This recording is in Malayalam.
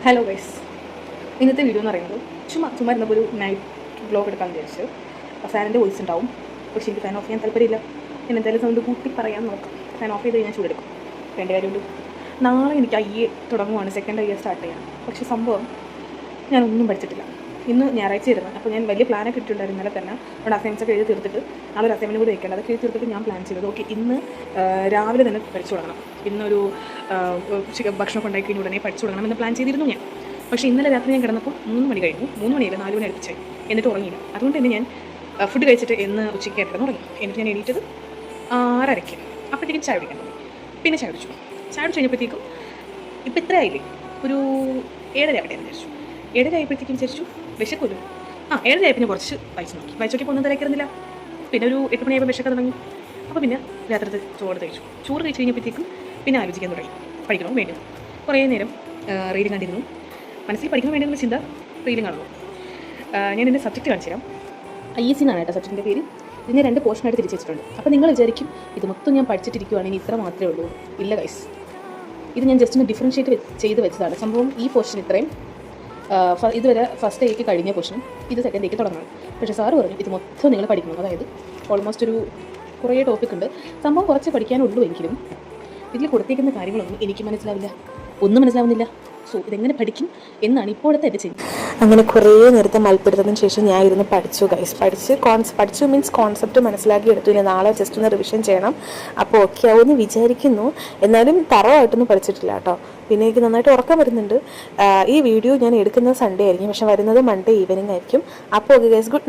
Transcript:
ഹലോ ഗൈസ്, ഇന്നത്തെ വീഡിയോ എന്ന് പറയുന്നത് ചുമ്മാ ഇരുന്നപ്പോൾ ഒരു നൈറ്റ് വ്ലോഗ് എടുക്കാൻ വിചാരിച്ചു. ഫാനിൻ്റെ വോയിസ് ഉണ്ടാവും, പക്ഷേ എനിക്ക് ഫാൻ ഓഫ് ചെയ്യാൻ താല്പര്യമില്ല. ഞാൻ എന്തായാലും സൗണ്ട് കൂട്ടി പറയാൻ നോക്കാം. ഫാൻ ഓഫ് ചെയ്ത് കഴിഞ്ഞാൽ ചൂടെടുക്കും. രണ്ട് കാര്യമുണ്ട്, നാളെ എനിക്ക് തുടങ്ങുവാണ്, സെക്കൻഡ് സ്റ്റാർട്ട് ചെയ്യണം. പക്ഷേ സംഭവം ഞാനൊന്നും പഠിച്ചിട്ടില്ല. ഇന്ന് ഞായറാഴ്ച ഇരുന്നു, അപ്പോൾ ഞാൻ വലിയ പ്ലാനൊക്കെ ഇട്ടിട്ടുണ്ടായിരുന്നു. ഇന്നലെ തന്നെ അവിടെ അസൈൻമെൻറ്റ്സ് ഒക്കെ എഴുതി തീർത്തിട്ട് നാളെ ഒരു അസൈൻമെൻറ്റ് കൂടി വയ്ക്കേണ്ടത്. അതൊക്കെ എഴുതി തീർത്തിട്ട് ഞാൻ പ്ലാൻ ചെയ്തത് ഓക്കെ ഇന്ന് രാവിലെ തന്നെ പഠിച്ചു തുടങ്ങണം. ഇന്നൊരു ഭക്ഷണം ഉണ്ടാക്കി കഴിഞ്ഞ ഉടനെ പഠിച്ചു തുടങ്ങണം എന്ന് പ്ലാൻ ചെയ്തിരുന്നു ഞാൻ. പക്ഷേ ഇന്നലെ രാത്രി ഞാൻ കിടന്നപ്പോൾ 3 മണി കഴിഞ്ഞു. 3 മണിയല്ല 4 മണി അടുപ്പിച്ചായി, എന്നിട്ട് ഉറങ്ങിയില്ല. അതുകൊണ്ട് തന്നെ ഞാൻ ഫുഡ് കഴിച്ചിട്ട് ഇന്ന് ഉച്ചയ്ക്ക് കിടന്ന് ഉറങ്ങി. എന്നിട്ട് ഞാൻ എണീറ്റത് 6:30. അപ്പോഴത്തേക്കും ചായ കുടിക്കാൻ തുടങ്ങി. പിന്നെ ചായ കുടിച്ചു കഴിഞ്ഞപ്പോഴത്തേക്കും ഇപ്പം ഇത്ര ആയില്ലേ, ഒരു 7:30 ആവട്ടെ എന്ന് വിചാരിച്ചു. 7:30 ആയപ്പോഴത്തേക്കും വിചാരിച്ചു വിശക്കുമല്ലോ. 7:30 ആയപ്പോൾ ഞാൻ കുറച്ച് വായിച്ചു നോക്കിയപ്പോൾ ഒന്നും തിരക്കിരുന്നില്ല. പിന്നെ ഒരു 8 മണിയായപ്പോൾ വിശക്കാൻ തുടങ്ങി. അപ്പോൾ പിന്നെ രാത്രിത്തെ ചോറ് കഴിച്ചു കഴിഞ്ഞപ്പോഴത്തേക്കും പിന്നെ ആലോചിക്കാൻ തുടങ്ങി, പഠിക്കണോ വേണ്ടോ. കുറേ നേരം റീഡിങ് കണ്ടിരുന്നു. മനസ്സിൽ പഠിക്കാൻ വേണ്ടിയെന്നുള്ള ചിന്ത റീഡിങ് കാണുന്നു. ഞാൻ എൻ്റെ സബ്ജക്റ്റ് കാണിച്ചു തരാം. IEC എന്നാണ് കേട്ടോ സബ്ജക്റ്റിൻ്റെ പേര്. ഇതിനെ 2 പോർഷനായിട്ട് തിരിച്ച് വെച്ചിട്ടുണ്ട്. അപ്പോൾ നിങ്ങൾ വിചാരിക്കും ഇത് മൊത്തം ഞാൻ പഠിച്ചിട്ടിരിക്കുകയാണെങ്കിൽ ഇത്ര മാത്രമേ ഉള്ളൂ. ഇല്ല ഗൈസ്, ഇത് ഞാൻ ജസ്റ്റ് ഒന്ന് ഡിഫറൻഷ്യേറ്റ് ചെയ്ത് വെച്ചതാണ്. സംഭവം ഈ പോർഷൻ ഇത്രയും ഇതുവരെ ഫസ്റ്റ് ഡേക്ക് കഴിഞ്ഞ പോർഷനും ഇത് സെക്കൻഡ് ഡേക്ക് തുടങ്ങണം. പക്ഷേ സാറ് പറഞ്ഞു ഇത് മൊത്തം നിങ്ങൾ പഠിക്കണം. അതായത് ഓൾമോസ്റ്റ് ഒരു കുറേ ടോപ്പിക് ഉണ്ട്. സംഭവം കുറച്ച് പഠിക്കാനുള്ളൂ എങ്കിലും ഇതിൽ കൊടുത്തേക്കുന്ന കാര്യങ്ങളൊന്നും എനിക്ക് ഒന്നും മനസ്സിലാവുന്നില്ല. സോ ഇതെങ്ങനെ പഠിക്കും എന്നാണ് ഇപ്പോഴത്തെ എൻ്റെ ചെയ്യും. അങ്ങനെ കുറേ നേരത്തെ മൽപ്പിടുത്തതിന് ശേഷം ഞാൻ ഇരുന്ന് പഠിച്ചു ഗൈസ്. പഠിച്ചു മീൻസ് കോൺസെപ്റ്റ് മനസ്സിലാക്കി എടുത്തു. ഇനി നാളെ ജസ്റ്റ് ഒന്ന് റിവിഷൻ ചെയ്യണം. അപ്പോൾ ഓക്കെ ആവുമെന്ന് വിചാരിക്കുന്നു. എന്നാലും തറവായിട്ടൊന്നും പഠിച്ചിട്ടില്ല കേട്ടോ. പിന്നെ എനിക്ക് നന്നായിട്ട് ഉറക്കം വരുന്നുണ്ട്. ഈ വീഡിയോ ഞാൻ എടുക്കുന്നത് സൺഡേ ആയിരിക്കും, പക്ഷെ വരുന്നത് മൺഡേ ഈവനിങ് ആയിരിക്കും. അപ്പോൾ ഓക്കെ ഗൈസ്, ഗുഡ് നൈറ്റ്.